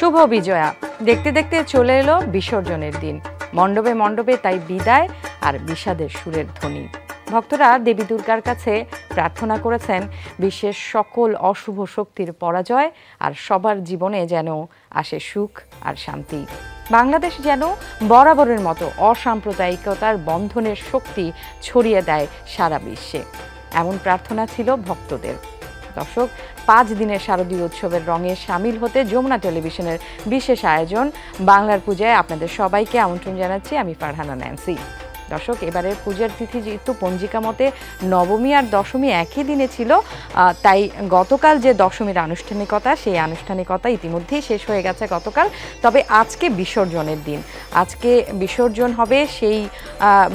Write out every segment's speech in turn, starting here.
শুভ বিজয়া। দেখতে দেখতে চলে এলো বিসর্জনের দিন। মণ্ডপে মণ্ডপে তাই বিদায় আর বিষাদের সুরের ধ্বনি। ভক্তরা দেবী দুর্গার কাছে প্রার্থনা করেছেন বিশ্বের সকল অশুভ শক্তির পরাজয় আর সবার জীবনে যেন আসে সুখ আর শান্তি। বাংলাদেশ যেন বরাবরের মতো অসাম্প্রদায়িকতার বন্ধনের শক্তি ছড়িয়ে দেয় সারা বিশ্বে, এমন প্রার্থনা ছিল ভক্তদের। দর্শক, 5 দিনের শারদীয় উৎসবের রঙে সামিল হতে যমুনা টেলিভিশনের বিশেষ আয়োজন বাংলার পূজায় আপনাদের সবাইকে আমন্ত্রণ জানাচ্ছি। আমি ফারহানা ন্যান্সি। দর্শক, এবারের পূজার তিথি যেহেতু পঞ্জিকা মতে নবমী আর দশমী একই দিনে ছিল, তাই গতকাল যে দশমীর আনুষ্ঠানিকতা, সেই আনুষ্ঠানিকতা ইতিমধ্যেই শেষ হয়ে গেছে গতকাল। তবে আজকে বিসর্জনের দিন, আজকে বিসর্জন হবে। সেই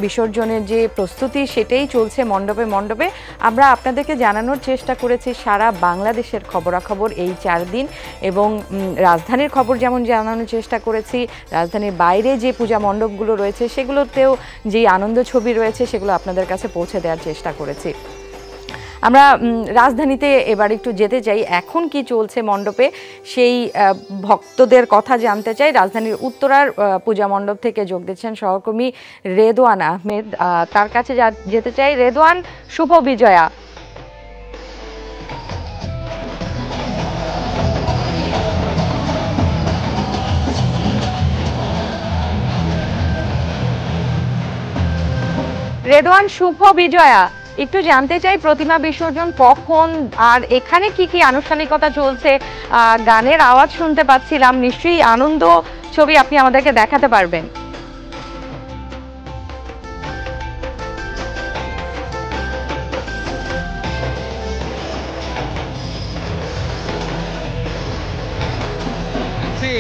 বিসর্জনের যে প্রস্তুতি সেটাই চলছে মণ্ডপে মণ্ডপে। আমরা আপনাদেরকে জানানোর চেষ্টা করেছি সারা বাংলাদেশের খবরাখবর এই 4 দিন, এবং রাজধানীর খবর যেমন জানানোর চেষ্টা করেছি, রাজধানীর বাইরে যে পূজা মণ্ডপগুলো রয়েছে সেগুলোতেও যে আনন্দ ছবি রয়েছে সেগুলো আপনাদের কাছে পৌঁছে দেওয়ার চেষ্টা করেছি। আমরা রাজধানীতে এবার একটু যেতে চাই, এখন কি চলছে মণ্ডপে সেই ভক্তদের কথা জানতে চাই। রাজধানীর উত্তরার পূজা মণ্ডপ থেকে যোগ দিচ্ছেন সহকর্মী রেদওয়ান আহমেদ, তার কাছে যেতে চাই। রেদওয়ান, শুভ বিজয়া। রেদওয়ান, শুভ বিজয়া। একটু জানতে চাই প্রতিমা বিসর্জন কখন, আর এখানে কি কি আনুষ্ঠানিকতা চলছে? গানের আওয়াজ শুনতে পাচ্ছিলাম, নিশ্চয়ই আনন্দ ছবি আপনি আমাদেরকে দেখাতে পারবেন।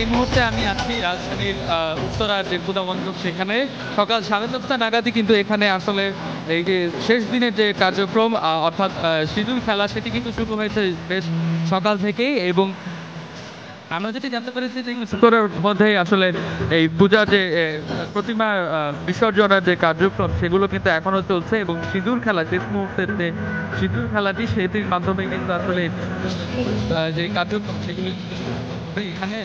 এই মুহূর্তে আমি আছি রাজধানীর উত্তরার যে পূজা মণ্ডপ, সেখানে সকাল 9:30 নাগাদই কিন্তু এখানে আসলে এই যে শেষ দিনের যে কার্যক্রম অর্থাৎ সিঁদুর খেলা, সেটি কিন্তু শুরু হয়েছে বেশ সকাল থেকেই। এবং আমরা যেটি জানতে পেরেছি যে উত্তরের মধ্যেই আসলে এই পূজা যে প্রতিমা বিসর্জনের যে কার্যক্রম সেগুলো কিন্তু এখনো চলছে, এবং সিঁদুর খেলা শেষ মুহূর্তের যে সিঁদুর খেলাটি সেটির মাধ্যমে কিন্তু আসলে যে কার্যক্রম সেগুলি এখানে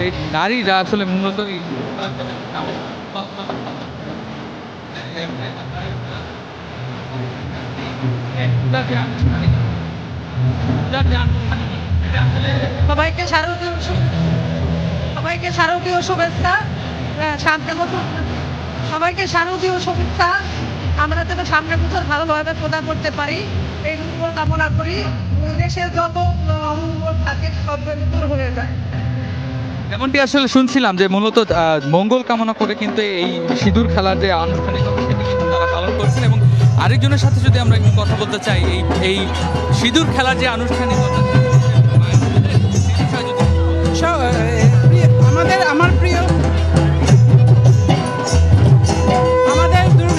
এই নারীরা আসলে মূলত সবাইকে শারদীয় শুভেচ্ছা, সবাইকে শারদীয় শুভেচ্ছা। আমরা যেন সামনের বছর ভালোভাবে প্রদান করতে পারি এই কামনা করি। দেশের যত অমঙ্গল থাকে সব দূর হয়ে যায়। এমনটি আসলে শুনছিলাম যে মূলত মঙ্গল কামনা করে কিন্তু এই সিঁদুর খেলার যে আনুষ্ঠানিকতা সেটি কিন্তু তারা পালন করছেন। এবং আরেকজনের সাথে যদি আমরা একটু কথা বলতে চাই, এই সিঁদুর খেলার যে আনুষ্ঠানিকতা, আমাদের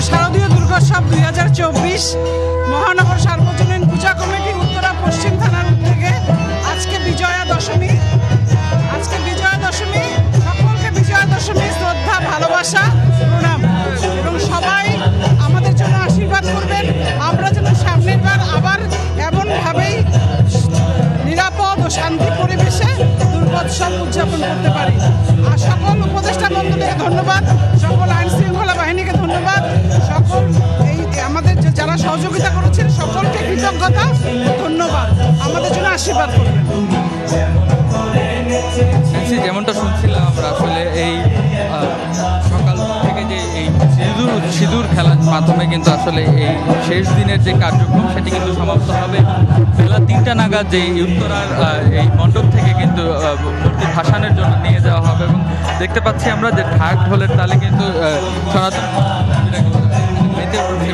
শারদীয় দুর্গোৎসব 2024 মহানগর সার্বজনীন পূজা কমিটি উত্তরা পশ্চিম থানার উদ্যোগে আজকে বিজয়া দশমী। সকলকে বিজয়া দশমী শ্রদ্ধা, ভালোবাসা, প্রণাম, এবং সবাই আমাদের জন্য আশীর্বাদ করবেন। আমরা যেন সামনের বার আবার এমনভাবেই নিরাপদ ও শান্তি পরিবেশে দুর্গোৎসব উদযাপন করতে পারি। আর সকল উপদেষ্টা মণ্ডলীকে ধন্যবাদ, সকল আইন শৃঙ্খলা বাহিনীকে ধন্যবাদ, সকল এই আমাদের যারা সহযোগিতা করেছেন সকলকে কৃতজ্ঞতা, ধন্যবাদ। আমাদের জন্য আশীর্বাদ করবেন। যেমনটা শুনছিলাম আমরা আসলে এই সকাল থেকে যে এই সিঁদুর খেলার মাধ্যমে কিন্তু আসলে এই শেষ দিনের যে কার্যক্রম সেটি কিন্তু সমাপ্ত হবে বেলা 3টা নাগাদ। যে উত্তরার এই মণ্ডপ থেকে কিন্তু মূর্তি ভাসানের জন্য নিয়ে যাওয়া হবে, এবং দেখতে পাচ্ছি আমরা যে ঢাক ঢোলের তালে কিন্তু সনাতন মেতে উঠছে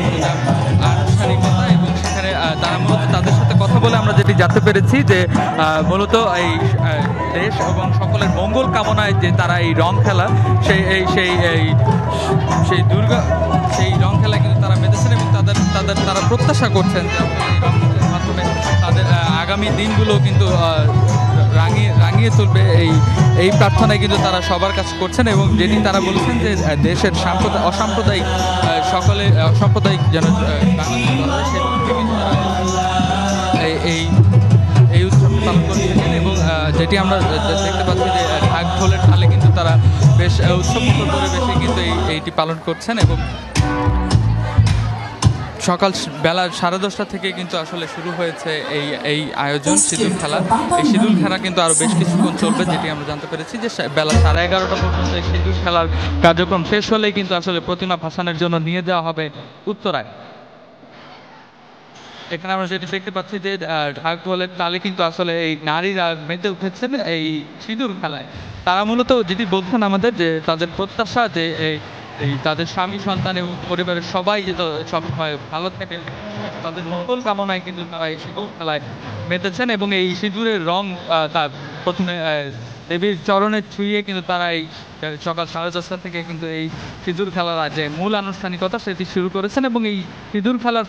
আনুষ্ঠানিকতা। এবং সেখানে তারা মূলত তাদের সাথে কথা বলে আমরা যেটি জানতে পেরেছি যে মূলত এই দেশ এবং সকলের মঙ্গল কামনায় যে তারা এই রং খেলা সেই রং খেলা কিন্তু তারা মেতেছেন, এবং তারা প্রত্যাশা করছেন যে এই রং খেলার মাধ্যমে তাদের আগামী দিনগুলো কিন্তু রাঙিয়ে তুলবে। এই প্রার্থনায় কিন্তু তারা সবার কাছে করছেন, এবং যেটি তারা বলছেন যে দেশের অসাম্প্রদায়িক অসাম্প্রদায়িক যেন এই পালন করে থাকেন এবং যেটি আমরা দেখতে পাচ্ছি যে ঢাক ঢোলের তালে কিন্তু তারা বেশ উৎসবমুখর পরিবেশে কিন্তু এইটি পালন করছেন এবং সকাল বেলা 10:30 থেকে কিন্তু আসলে শুরু হয়েছে এই আয়োজন সিঁদুর খেলা। এই সিঁদুর খেলা কিন্তু আরো বেশ কিছুক্ষণ চলবে, যেটি আমরা জানতে পেরেছি যে বেলা 11:30 পর্যন্ত এই সিঁদুর খেলার কার্যক্রম শেষ হলেই কিন্তু আসলে প্রতিমা ভাসানের জন্য নিয়ে যাওয়া হবে উত্তরায়। এখানে আমরা যেটি দেখতে পাচ্ছি যে ঢাক ঢোলের তালে কিন্তু আসলে এই নারীরা মেতে উঠেছেন এই সিঁদুর খেলায়। তারা মূলত যেটি বলছেন আমাদের যে তাদের প্রত্যাশা যে এই তাদের স্বামী সন্তান এবং পরিবারের সবাই সবসময় ভালো থাকে, তাদের মঙ্গল কামনায় কিন্তু তারা এই সিঁদুর খেলায় মেতেছেন এবং এই সিঁদুরের রং তার প্রথমে দেবীর চরণে ছুঁয়ে কিন্তু তারা এই সকাল 10:30 থেকে কিন্তু এই সিঁদুর খেলার যে মূল আনুষ্ঠানিকতা সেটি শুরু করেছেন এবং এই সিঁদুর খেলার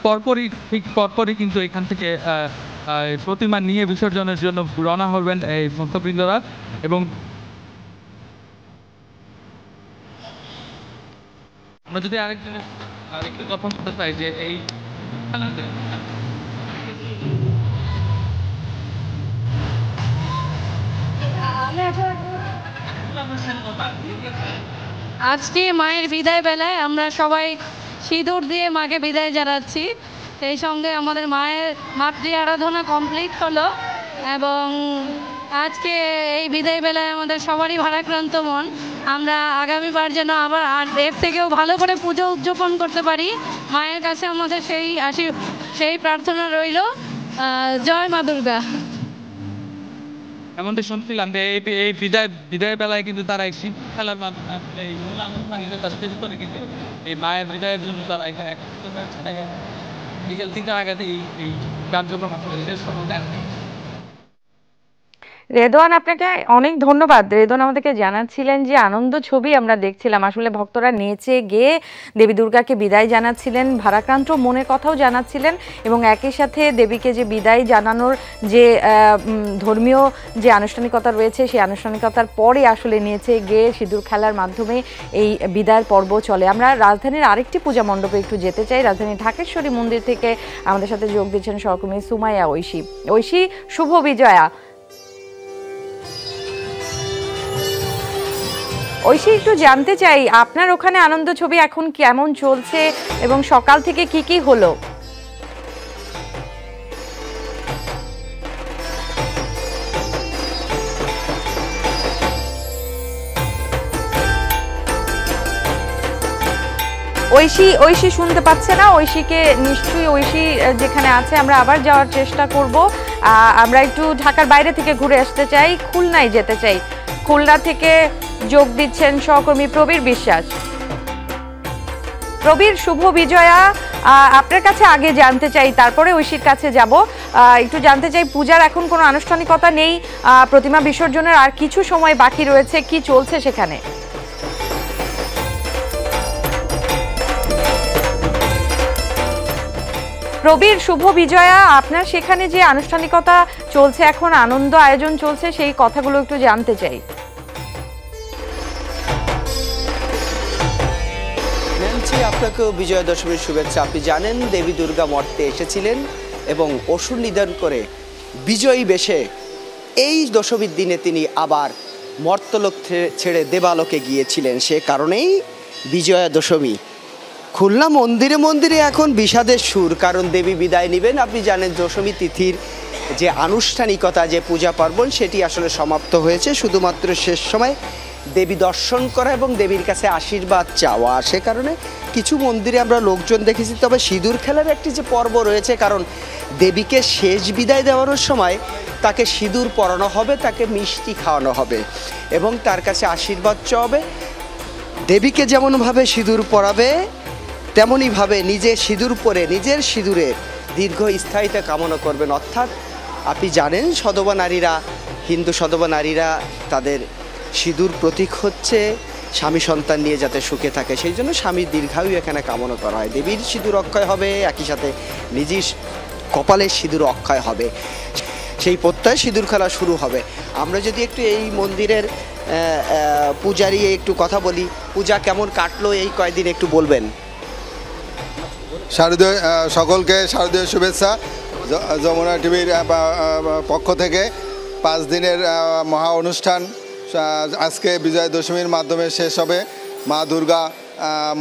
পরপরই কিন্তু এখান থেকে প্রতিমা নিয়ে বিসর্জনের জন্য রওনা হবেন এই ভক্তবৃন্দরা। এবং আমরা যদি আরেকটু কথা বলতে চাই যে এই আজকে মায়ের বিদায় বেলায় আমরা সবাই সিঁদুর দিয়ে মাকে বিদায় জানাচ্ছি। সেই সঙ্গে আমাদের মায়ের মাতৃ আরাধনা কমপ্লিট হলো এবং আজকে এই বিদায় বেলায় আমাদের সবারই ভারাক্রান্ত মন। আমরা আগামীবার যেন আবার এর থেকেও ভালো করে পুজো উদযাপন করতে পারি, মায়ের কাছে আমাদের সেই প্রার্থনা রইল। জয় মা দুর্গা। এমনটা শুনছিলাম যে এই বিদায় বেলায় কিন্তু তারা এই সিঁদুর খেলার মাধ্যমে কিন্তু এই মায়ের বিদায়ের জন্য তারা এখানে বিকেল 3টা নাগাদ এই কার্যক্রম শেষ করতে। রেদওয়ান, আপনাকে অনেক ধন্যবাদ। রেদওয়ান আমাদেরকে জানাচ্ছিলেন যে আনন্দ ছবি আমরা দেখছিলাম, আসলে ভক্তরা নেচে গিয়ে দেবী দুর্গাকে বিদায় জানাচ্ছিলেন, ভারাক্রান্ত মনের কথাও জানাচ্ছিলেন এবং একই সাথে দেবীকে যে বিদায় জানানোর যে ধর্মীয় যে আনুষ্ঠানিকতা রয়েছে সেই আনুষ্ঠানিকতার পরে আসলে নেচে গিয়ে সিঁদুর খেলার মাধ্যমে এই বিদায়ের পর্ব চলে। আমরা রাজধানীর আরেকটি পূজা মণ্ডপে একটু যেতে চাই। রাজধানীর ঢাকেশ্বরী মন্দির থেকে আমাদের সাথে যোগ দিচ্ছেন সহকর্মী সুমাইয়া ঐশী। শুভ বিজয়া। ঐশী, একটু জানতে চাই আপনার ওখানে আনন্দ ছবি এখন কেমন চলছে এবং সকাল থেকে কি কি হলো? ঐশী শুনতে পাচ্ছে না? ঐশীকে নিশ্চয়ই, ঐশী যেখানে আছে আমরা আবার যাওয়ার চেষ্টা করব। আমরা একটু ঢাকার বাইরে থেকে ঘুরে আসতে চাই, খুলনায় যেতে চাই। খুলনা থেকে যোগ দিচ্ছেন সহকর্মী প্রবীর বিশ্বাস। প্রবীর, শুভ বিজয়া। আপনার কাছে আগে জানতে চাই, তারপরে ঐশীর কাছে যাব। একটু জানতে চাই, পূজার এখন কোনো আনুষ্ঠানিকতা নেই, প্রতিমা বিসর্জনের আর কিছু সময় বাকি রয়েছে, কি চলছে সেখানে? প্রবীর, শুভ বিজয়া। আপনার সেখানে যে আনুষ্ঠানিকতা চলছে এখন, আনন্দ আয়োজন চলছে, সেই কথাগুলো একটু জানতে চাই। আপনাকেও বিজয়া দশমীর শুভেচ্ছা। আপনি জানেন দেবী দুর্গা মর্তে এসেছিলেন এবং অসুর নিধন করে বিজয়ী বেশে এই দশমীর দিনে তিনি আবার মর্তলোক ছেড়ে দেবালোকে গিয়েছিলেন। সে কারণেই বিজয়া দশমী। খুলনা মন্দিরে মন্দিরে এখন বিষাদের সুর, কারণ দেবী বিদায় নেবেন। আপনি জানেন দশমী তিথির যে আনুষ্ঠানিকতা, যে পূজা পার্বণ, সেটি আসলে সমাপ্ত হয়েছে। শুধুমাত্র শেষ সময় দেবী দর্শন করা এবং দেবীর কাছে আশীর্বাদ চাওয়া। সে কারণে কিছু মন্দিরে আমরা লোকজন দেখেছি। তবে সিঁদুর খেলার একটি যে পর্ব রয়েছে, কারণ দেবীকে শেষ বিদায় দেওয়ানোর সময় তাকে সিঁদুর পরানো হবে, তাকে মিষ্টি খাওয়ানো হবে এবং তার কাছে আশীর্বাদ চাওয়া হবে। দেবীকে যেমনভাবে সিঁদুর পরাবে তেমনইভাবে নিজে সিঁদুর পরে নিজের সিঁদুরের দীর্ঘ স্থায়িতা কামনা করবেন। অর্থাৎ আপনি জানেন সধবা নারীরা, হিন্দু সধবা নারীরা, তাদের সিঁদুর প্রতীক হচ্ছে স্বামী সন্তান নিয়ে যাতে সুখে থাকে, সেই জন্য স্বামীর দীর্ঘায়ু এখানে কামনা করা হয়। দেবীর সিঁদুর অক্ষয় হবে, একই সাথে নিজের কপালের সিঁদুর অক্ষয় হবে। সেই প্রত্যয় সিঁদুর খেলা শুরু হবে। আমরা যদি একটু এই মন্দিরের পূজারি একটু কথা বলি, পূজা কেমন কাটলো এই কয়েকদিন একটু বলবেন? সকলকে শারদীয় শুভেচ্ছা যমুনা টিভির পক্ষ থেকে। 5 দিনের মহা অনুষ্ঠান আজকে বিজয়া দশমীর মাধ্যমে শেষ হবে। মা দুর্গা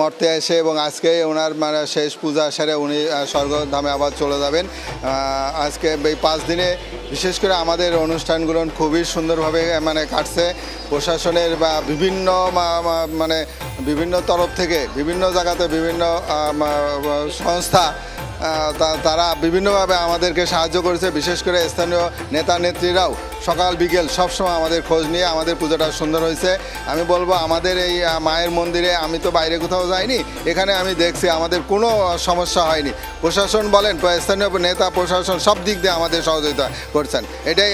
মর্তে এসে এবং আজকে ওনার মানে শেষ পূজা সেরে উনি স্বর্গধামে আবার চলে যাবেন। আজকে এই 5 দিনে বিশেষ করে আমাদের অনুষ্ঠানগুলো খুবই সুন্দরভাবে মানে কাটছে। প্রশাসনের বা বিভিন্ন মানে বিভিন্ন তরফ থেকে বিভিন্ন জায়গাতে বিভিন্ন সংস্থা তারা বিভিন্নভাবে আমাদেরকে সাহায্য করেছে। বিশেষ করে স্থানীয় নেতা নেত্রীরাও সকাল বিকেল সবসময় আমাদের খোঁজ নিয়ে আমাদের পুজোটা সুন্দর হয়েছে। আমি বলবো আমাদের এই মায়ের মন্দিরে, আমি তো বাইরে কোথাও যাইনি, এখানে আমি দেখছি আমাদের কোনো সমস্যা হয়নি। প্রশাসন বলেন, স্থানীয় নেতা প্রশাসন সব দিক দিয়ে আমাদের সহযোগিতা করছেন। এটাই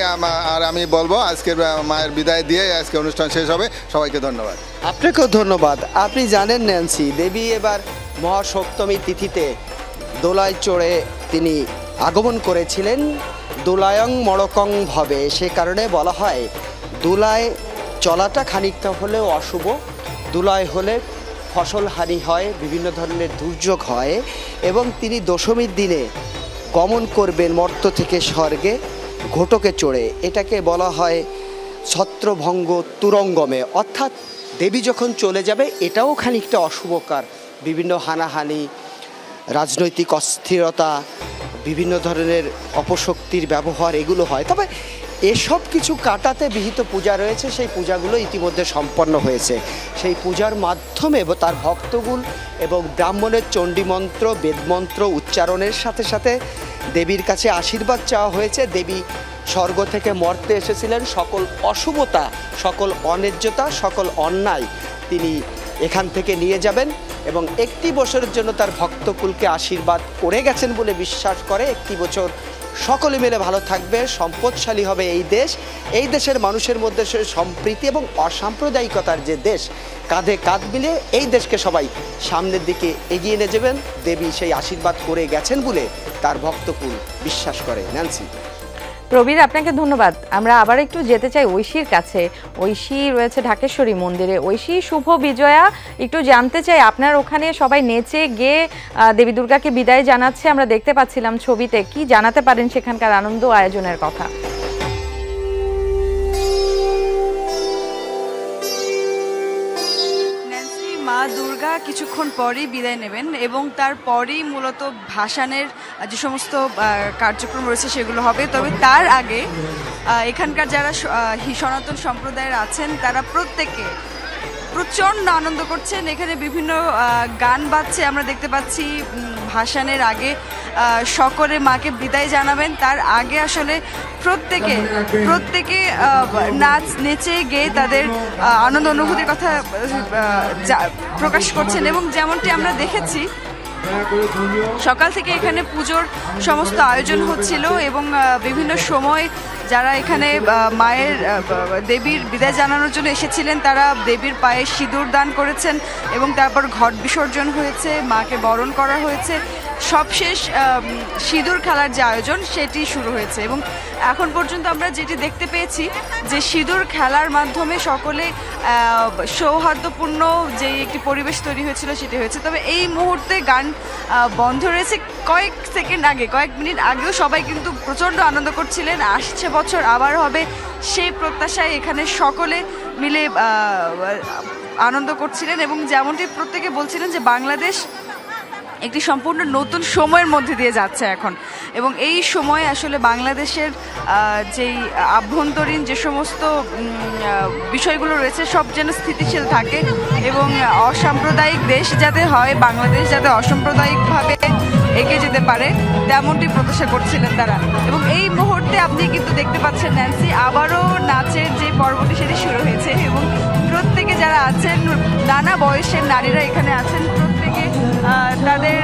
আর আমি বলবো আজকের মায়ের বিদায় দিয়ে আজকে অনুষ্ঠান শেষ হবে। সবাইকে ধন্যবাদ। আপনাকেও ধন্যবাদ। আপনি জানেন ন্যান্সি, দেবী এবার মহাসপ্তমী তিথিতে দোলায় চড়ে তিনি আগমন করেছিলেন। দোলায়ং মড়কং ভবে, সে কারণে বলা হয় দোলায় চলাটা খানিকটা হলেও অশুভ। দোলায় হলে ফসল হানি হয়, বিভিন্ন ধরনের দুর্যোগ হয় এবং তিনি দশমীর দিনে গমন করবেন মর্ত থেকে স্বর্গে ঘটকে চড়ে। এটাকে বলা হয় ছত্রভঙ্গ তুরঙ্গমে, অর্থাৎ দেবী যখন চলে যাবে এটাও খানিকটা অশুভকার। বিভিন্ন হানাহানি, রাজনৈতিক অস্থিরতা, বিভিন্ন ধরনের অপশক্তির ব্যবহার এগুলো হয়। তবে এসব কিছু কাটাতে বিহিত পূজা রয়েছে, সেই পূজাগুলো ইতিমধ্যে সম্পন্ন হয়েছে। সেই পূজার মাধ্যমে তার ভক্তগুল এবং ব্রাহ্মণের চণ্ডীমন্ত্র বেদমন্ত্র উচ্চারণের সাথে সাথে দেবীর কাছে আশীর্বাদ চাওয়া হয়েছে। দেবী স্বর্গ থেকে মর্তে এসেছিলেন, সকল অশুভতা, সকল অন্যায্যতা, সকল অন্যায় তিনি এখান থেকে নিয়ে যাবেন এবং 1 বছরের জন্য তার ভক্তকুলকে আশীর্বাদ করে গেছেন বলে বিশ্বাস করে। 1 বছর সকলে মিলে ভালো থাকবে, সম্পদশালী হবে এই দেশ। এই দেশের মানুষের মধ্যে সম্প্রীতি এবং অসাম্প্রদায়িকতার যে দেশ, কাঁধে কাঁধ মিলিয়ে এই দেশকে সবাই সামনের দিকে এগিয়ে নিয়ে যাবেন। দেবী সেই আশীর্বাদ করে গেছেন বলে তার ভক্তকুল বিশ্বাস করে। ন্যান্সি। প্রবীর, আপনাকে ধন্যবাদ। আমরা আবার একটু যেতে চাই ঐশীর কাছে। ঐশী রয়েছে ঢাকেশ্বরী মন্দিরে। ঐশী, শুভ বিজয়া, একটু জানতে চাই আপনার ওখানে সবাই নেচে গেয়ে দেবী দুর্গাকে বিদায় জানাচ্ছে, আমরা দেখতে পাচ্ছিলাম ছবিতে। কি জানাতে পারেন সেখানকার আনন্দ আয়োজনের কথা? মা দুর্গা কিছুক্ষণ পরেই বিদায় নেবেন এবং তারপরেই মূলত ভাসানের যে সমস্ত কার্যক্রম রয়েছে সেগুলো হবে। তবে তার আগে এখানকার যারা সনাতন সম্প্রদায়ের আছেন তারা প্রত্যেকে প্রচণ্ড আনন্দ করছেন। এখানে বিভিন্ন গান বাজছে, আমরা দেখতে পাচ্ছি। ভাসানের আগে সকলে মাকে বিদায় জানাবেন, তার আগে আসলে প্রত্যেকে নাচ নেচে গেয়ে তাদের আনন্দ অনুভূতির কথা প্রকাশ করছেন। এবং যেমনটি আমরা দেখেছি সকাল থেকে এখানে পুজোর সমস্ত আয়োজন হচ্ছিল এবং বিভিন্ন সময় যারা এখানে মায়ের দেবীর বিদায় জানানোর জন্য এসেছিলেন তারা দেবীর পায়ে সিঁদুর দান করেছেন এবং তারপর ঘট বিসর্জন হয়েছে, মাকে বরণ করা হয়েছে। সবশেষ সিঁদুর খেলার যে আয়োজন সেটি শুরু হয়েছে এবং এখন পর্যন্ত আমরা যেটি দেখতে পেয়েছি যে সিঁদুর খেলার মাধ্যমে সকলে সৌহার্দ্যপূর্ণ যে একটি পরিবেশ তৈরি হয়েছিল সেটি হয়েছে। তবে এই মুহূর্তে গান বন্ধ রয়েছে। কয়েক সেকেন্ড আগে, কয়েক মিনিট আগেও সবাই কিন্তু প্রচণ্ড আনন্দ করছিলেন। আসছে বছর আবার হবে সেই প্রত্যাশায় এখানে সকলে মিলে আনন্দ করছিলেন এবং যেমনটি প্রত্যেকে বলছিলেন যে বাংলাদেশ একটি সম্পূর্ণ নতুন সময়ের মধ্যে দিয়ে যাচ্ছে এখন এবং এই সময়ে আসলে বাংলাদেশের যেই আভ্যন্তরীণ যে সমস্ত বিষয়গুলো রয়েছে সব যেন স্থিতিশীল থাকে এবং অসাম্প্রদায়িক দেশ যাতে হয়, বাংলাদেশ যাতে অসাম্প্রদায়িকভাবে এগিয়ে যেতে পারে তেমনটি প্রত্যাশা করছিলেন তারা। এবং এই মুহূর্তে আপনি কিন্তু দেখতে পাচ্ছেন ন্যান্সি, আবারও নাচের যে পর্বটি সেটি শুরু হয়েছে এবং প্রত্যেকে যারা আছেন, নানা বয়সের নারীরা এখানে আছেন, প্রত্যেকে তাদের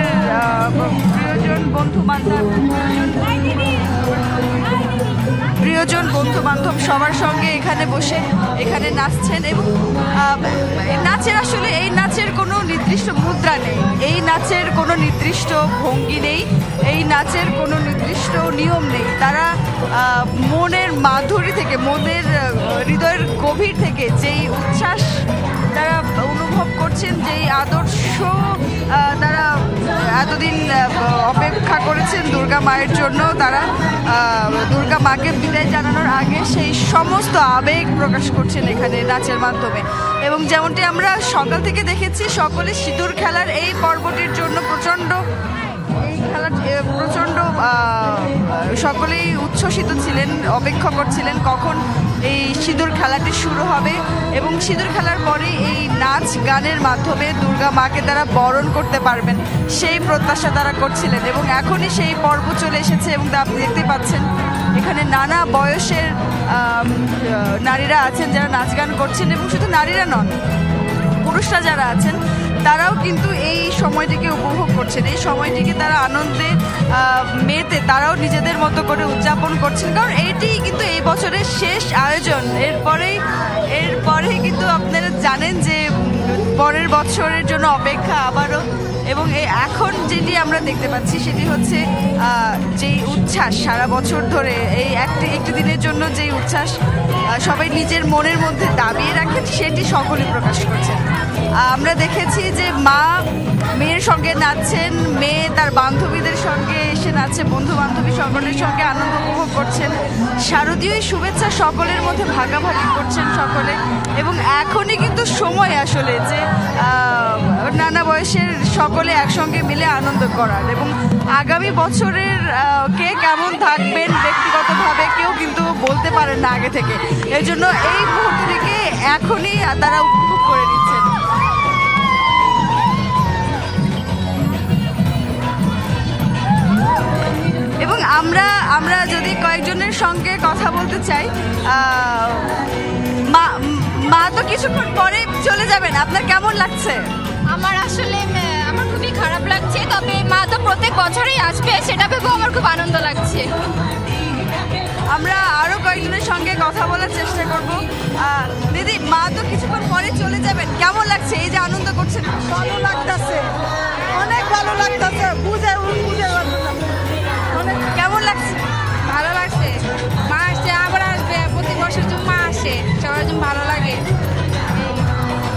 প্রিয়জন বন্ধু বান্ধব সবার সঙ্গে এখানে বসে এখানে নাচছেন এবং নাচের আসলে এই নাচের কোনো নির্দিষ্ট মুদ্রা নেই, এই নাচের কোনো নির্দিষ্ট ভঙ্গি নেই, এই নাচের কোনো নির্দিষ্ট নিয়ম নেই। তারা মনের মাধুরী থেকে, মনের হৃদয়ের গভীর থেকে যেই উচ্ছ্বাস তারা অনুভব করছেন, যেই আদর্শ তারা এতদিন অপেক্ষা করেছেন দুর্গা মায়ের জন্য, তারা দুর্গা মাকে বিদায় জানানোর আগে সেই সমস্ত আবেগ প্রকাশ করছেন এখানে নাচের মাধ্যমে। এবং যেমনটি আমরা সকাল থেকে দেখেছি, সকলে সিঁদুর খেলার এই পর্বটির জন্য প্রচণ্ড সকলেই উচ্ছ্বসিত ছিলেন, অপেক্ষা করছিলেন কখন এই সিঁদুর খেলাটি শুরু হবে এবং সিঁদুর খেলার পরে এই নাচ গানের মাধ্যমে দুর্গা মাকে তারা বরণ করতে পারবেন, সেই প্রত্যাশা তারা করছিলেন। এবং এখনই সেই পর্ব চলে এসেছে এবং আপনি দেখতে পাচ্ছেন এখানে নানা বয়সের নারীরা আছেন যারা নাচ গান করছেন, এবং শুধু নারীরা নন, পুরুষরা যারা আছেন তারাও কিন্তু এই সময়টিকে উপভোগ করছেন। এই সময়টিকে তারা আনন্দে মেতে তারাও নিজেদের মতো করে উদযাপন করছেন, কারণ এটি কিন্তু এই বছরের শেষ আয়োজন। এরপরে কিন্তু আপনারা জানেন যে পরের বছরের জন্য অপেক্ষা আবারও। এবং এখন যেটি আমরা দেখতে পাচ্ছি সেটি হচ্ছে যেই উচ্ছ্বাস সারা বছর ধরে এই একটি দিনের জন্য যেই উচ্ছ্বাস সবাই নিজের মনের মধ্যে দাবিয়ে রাখেন, সেটি সকলেই প্রকাশ করছেন। আমরা দেখেছি যে মা মেয়ের সঙ্গে নাচছেন, মেয়ে তার বান্ধবীদের সঙ্গে এসে নাচছে, বন্ধু বান্ধবী সকলের সঙ্গে আনন্দ উপভোগ করছেন। শারদীয় শুভেচ্ছা সকলের মধ্যে ভাগাভাগি করছেন সকলে। এবং এখনই কিন্তু সময় আসলে যে নানা বয়সের সকলে একসঙ্গে মিলে আনন্দ করার, এবং আগামী বছরের কে কেমন থাকবেন ব্যক্তিগতভাবে কেউ কিন্তু বলতে পারেন না আগে থেকে। এই জন্য এই মুহূর্তটিকে এখনই তারা উপভোগ করে নিচ্ছেন। এবং আমরা যদি কয়েকজনের সঙ্গে কথা বলতে চাই, মা তো কিছুক্ষণ পরে চলে যাবেন, আপনার কেমন লাগছে? আমার খুবই খারাপ লাগছে, তবে মা তো প্রত্যেক বছরই আসবে, সেটা ভেবেও আমার খুব আনন্দ লাগছে। আমরা আরো কয়েকজনের সঙ্গে কথা বলার চেষ্টা করব। দিদি, মা তো কিছুক্ষণ পরে চলে যাবেন, কেমন লাগছে? এই যে আনন্দ করছেন। ভালো লাগতেছে, অনেক ভালো লাগতেছে, বুঝে অনেক কেমন লাগছে? ভালো লাগছে, মা আসছে, আবার আসবে, প্রতি বছর যখন মা আসে সবার জন্য ভালো লাগে।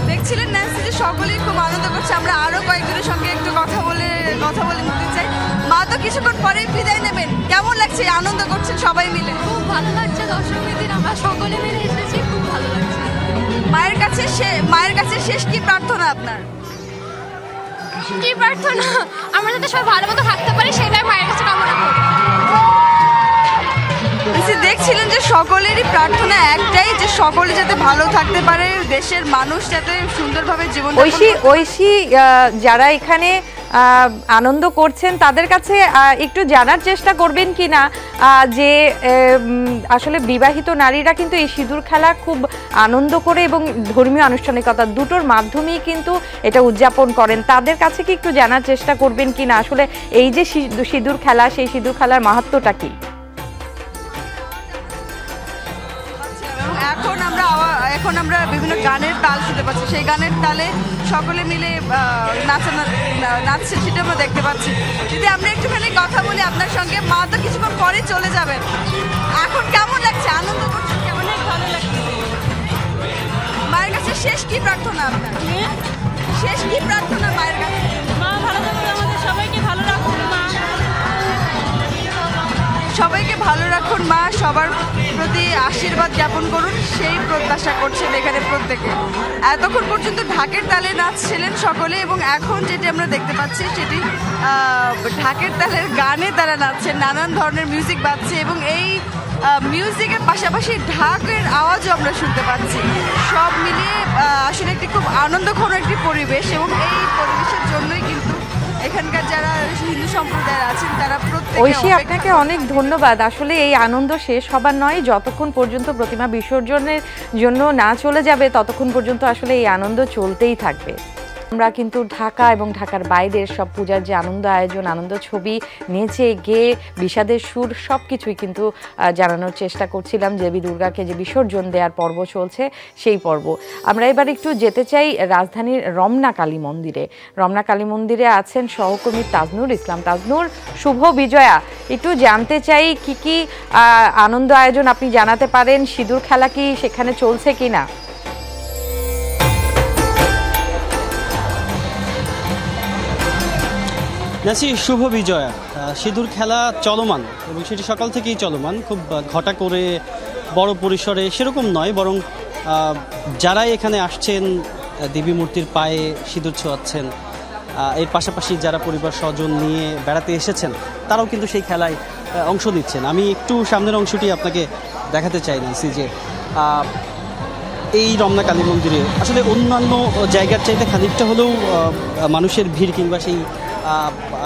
দেখছিলেন ন্যান্সি যে সকলেই খুব আনন্দ করছে। আমরা আরো কয়েকজনের সঙ্গে একটু কথা বলে নিতে চাই। মা তো কিছুক্ষণ পরেই বিদায় নেবেন, কেমন লাগছে? আনন্দ করছেন সবাই মিলে? খুব ভালো লাগছে, দশমীর দিন আমরা সকলে মিলে এসেছি, খুব ভালো লাগছে। মায়ের কাছে শেষ কি প্রার্থনা আপনার? কি প্রার্থনা? আমরা যাতে সবাই ভালো মতো থাকতে পারি সেটাই মায়ের কাছে কামনা করি। দেখছিলেন যে সকলেরই প্রার্থনা একটাই, যে সকলে যাতে ভালো থাকতে পারে, দেশের মানুষ যাতে সুন্দরভাবে জীবন। ঐশী যারা এখানে আনন্দ করছেন তাদের কাছে একটু জানার চেষ্টা করবেন কিনা যে আসলে বিবাহিত নারীরা কিন্তু এই সিঁদুর খেলা খুব আনন্দ করে এবং ধর্মীয় আনুষ্ঠানিকতা দুটোর মাধ্যমেই কিন্তু এটা উদযাপন করেন, তাদের কাছে কি একটু জানার চেষ্টা করবেন কিনা আসলে এই যে সিঁদুর খেলা, সেই সিঁদুর খেলার মাহাত্ম্যটা কি? এখন আমরা বিভিন্ন গানের তাল শুনতে পাচ্ছি, সেই গানের তালে সকলে মিলে নাচছে, সেটা আমরা দেখতে পাচ্ছি। যদি আমরা একটুখানি কথা বলি আপনার সঙ্গে, মা তো কিছুক্ষণ পরে চলে যাবেন, এখন কেমন লাগছে? আনন্দ করছেন? কেমন? ভালো লাগছে। মায়ের কাছে শেষ কি প্রার্থনা আপনার? শেষ কি প্রার্থনা মায়ের কাছে? মা ভালো থাকুন, আমাদের সবাইকে ভালো রাখুন মা, সবাইকে ভালো রাখুন মা, সবার প্রতি আশীর্বাদ জ্ঞাপন করুন, সেই প্রত্যাশা করছেন এখানে প্রত্যেকে। এতক্ষণ পর্যন্ত ঢাকের তালে নাচছিলেন সকলে, এবং এখন যেটি আমরা দেখতে পাচ্ছি সেটি ঢাকের তালের গানে তারা নাচছেন, নানান ধরনের মিউজিক বাজছে এবং এই মিউজিকের পাশাপাশি ঢাকের আওয়াজও আমরা শুনতে পাচ্ছি। সব মিলিয়ে আসলে একটি খুব আনন্দঘন একটি পরিবেশ, এবং এই পরিবেশের জন্যই কিন্তু এখানকার যারা হিন্দু সম্প্রদায়ের আছেন তারা প্রত্যেকে। ঐশী, আপনাকে অনেক ধন্যবাদ। আসলে এই আনন্দ শেষ হবার নয়, যতক্ষণ পর্যন্ত প্রতিমা বিসর্জনের জন্য না চলে যাবে ততক্ষণ পর্যন্ত আসলে এই আনন্দ চলতেই থাকবে। আমরা কিন্তু ঢাকা এবং ঢাকার বাইরের সব পূজার যে আনন্দ আয়োজন, আনন্দ ছবি, নেচে গেয়ে বিষাদের সুর সব কিছুই কিন্তু জানানোর চেষ্টা করছিলাম। দেবী দুর্গাকে যে বিসর্জন দেওয়ার পর্ব চলছে সেই পর্ব। আমরা এবার একটু যেতে চাই রাজধানীর রমনা কালী মন্দিরে। রমনা কালী মন্দিরে আছেন সহকর্মী তাজনুর ইসলাম। তাজনুর, শুভ বিজয়া। একটু জানতে চাই কি কি আনন্দ আয়োজন আপনি জানাতে পারেন, সিঁদুর খেলা কি সেখানে চলছে কিনা? নাসি শুভ বিজয়া, সিঁদুর খেলা চলমান এবং সেটি সকাল থেকেই চলমান, খুব ঘটা করে বড় পরিসরে সেরকম নয়, বরং যারাই এখানে আসছেন দেবী মূর্তির পায়ে সিঁদুর ছোঁয়াচ্ছেন, এর পাশাপাশি যারা পরিবার স্বজন নিয়ে বেড়াতে এসেছেন তারাও কিন্তু সেই খেলায় অংশ নিচ্ছেন। আমি একটু সামনের অংশটি আপনাকে দেখাতে চাই নাসি, যে এই রমনা কালী মন্দিরে আসলে অন্যান্য জায়গার চাইতে খানিকটা হলেও মানুষের ভিড় কিংবা সেই